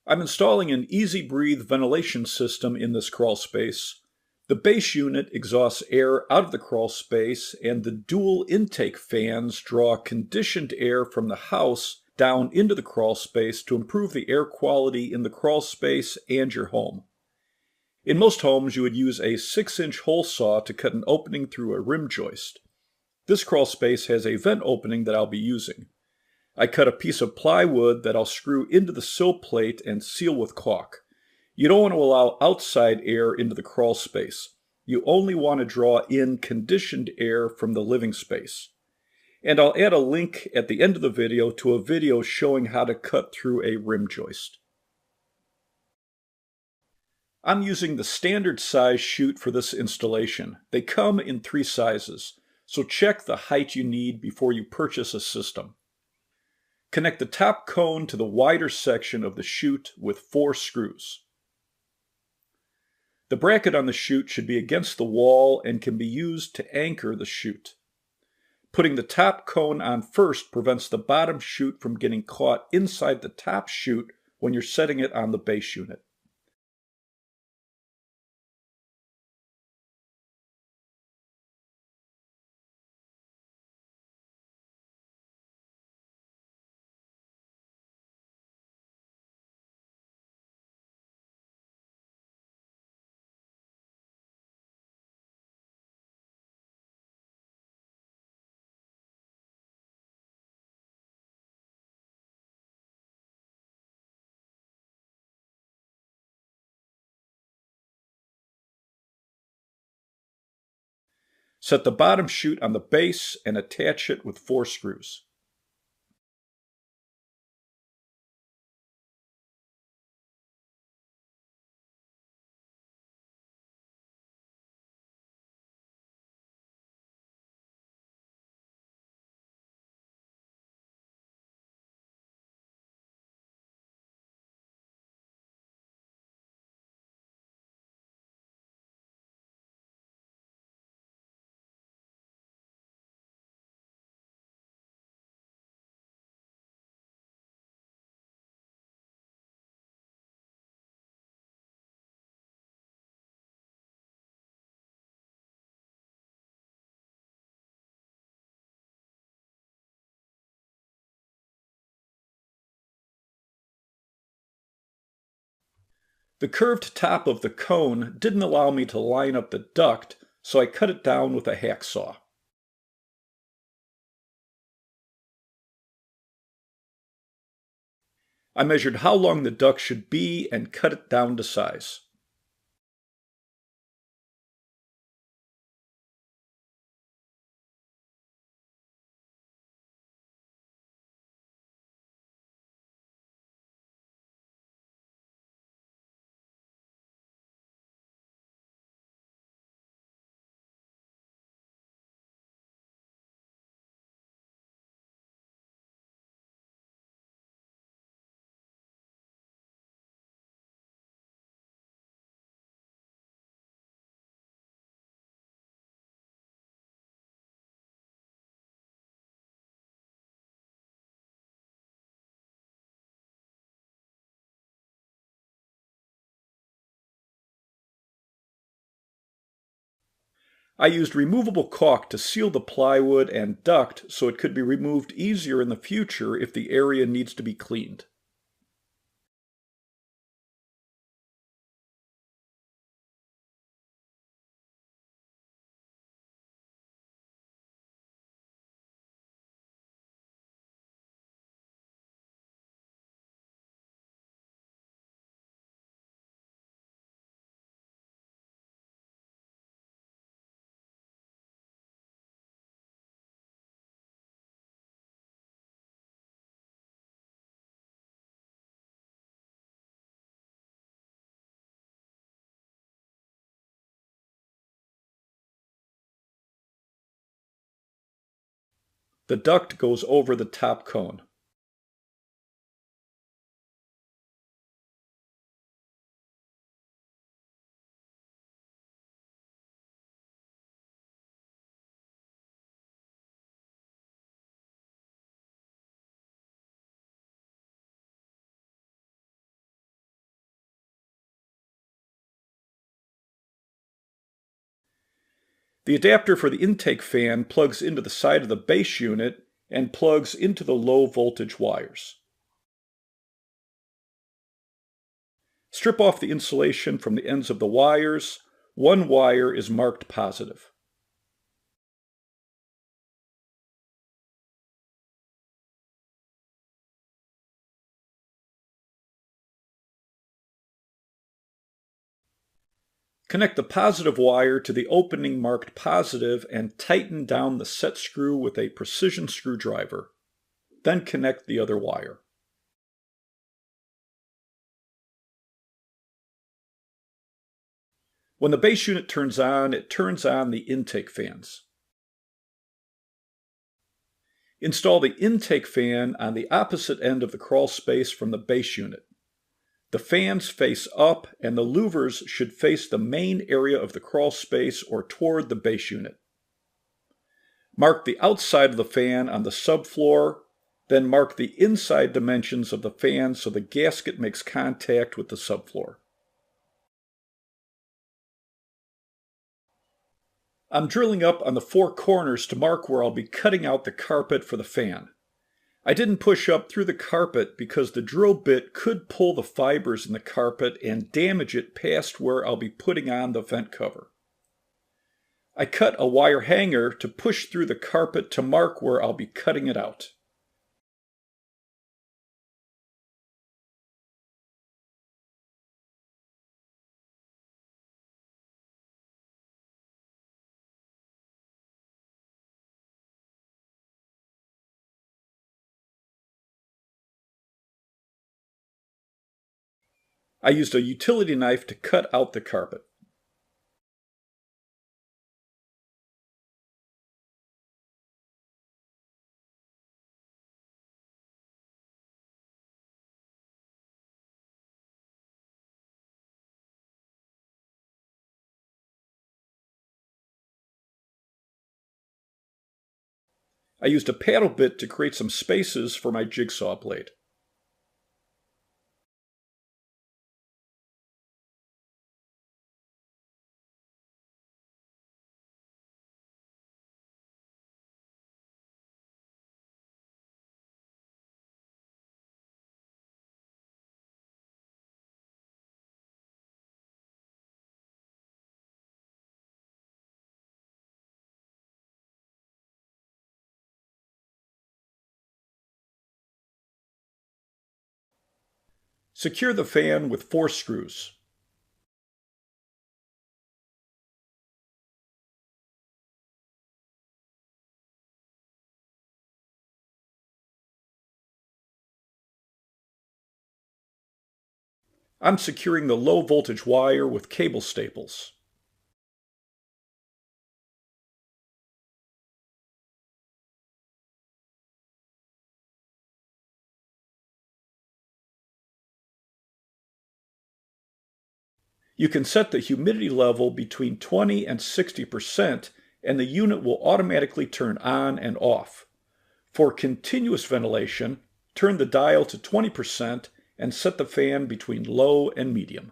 I'm installing an easy breathe ventilation system in this crawl space. The base unit exhausts air out of the crawl space, and the dual intake fans draw conditioned air from the house down into the crawl space to improve the air quality in the crawl space and your home. In most homes, you would use a 6-inch hole saw to cut an opening through a rim joist. This crawl space has a vent opening that I'll be using. I cut a piece of plywood that I'll screw into the sill plate and seal with caulk. You don't want to allow outside air into the crawl space. You only want to draw in conditioned air from the living space. And I'll add a link at the end of the video to a video showing how to cut through a rim joist. I'm using the standard size chute for this installation. They come in 3 sizes, so check the height you need before you purchase a system. Connect the top cone to the wider section of the chute with 4 screws. The bracket on the chute should be against the wall and can be used to anchor the chute. Putting the top cone on first prevents the bottom chute from getting caught inside the top chute when you're setting it on the base unit. Set the bottom chute on the base and attach it with 4 screws. The curved top of the cone didn't allow me to line up the duct, so I cut it down with a hacksaw. I measured how long the duct should be and cut it down to size. I used removable caulk to seal the plywood and duct so it could be removed easier in the future if the area needs to be cleaned. The duct goes over the top cone. The adapter for the intake fan plugs into the side of the base unit and plugs into the low voltage wires. Strip off the insulation from the ends of the wires. One wire is marked positive. Connect the positive wire to the opening marked positive and tighten down the set screw with a precision screwdriver. Then connect the other wire. When the base unit turns on, it turns on the intake fans. Install the intake fan on the opposite end of the crawl space from the base unit. The fans face up and the louvers should face the main area of the crawl space or toward the base unit. Mark the outside of the fan on the subfloor, then mark the inside dimensions of the fan so the gasket makes contact with the subfloor. I'm drilling up on the four corners to mark where I'll be cutting out the carpet for the fan. I didn't push up through the carpet because the drill bit could pull the fibers in the carpet and damage it past where I'll be putting on the vent cover. I cut a wire hanger to push through the carpet to mark where I'll be cutting it out. I used a utility knife to cut out the carpet. I used a paddle bit to create some spaces for my jigsaw blade. Secure the fan with 4 screws. I'm securing the low voltage wire with cable staples. You can set the humidity level between 20 and 60% and the unit will automatically turn on and off. For continuous ventilation, turn the dial to 20% and set the fan between low and medium.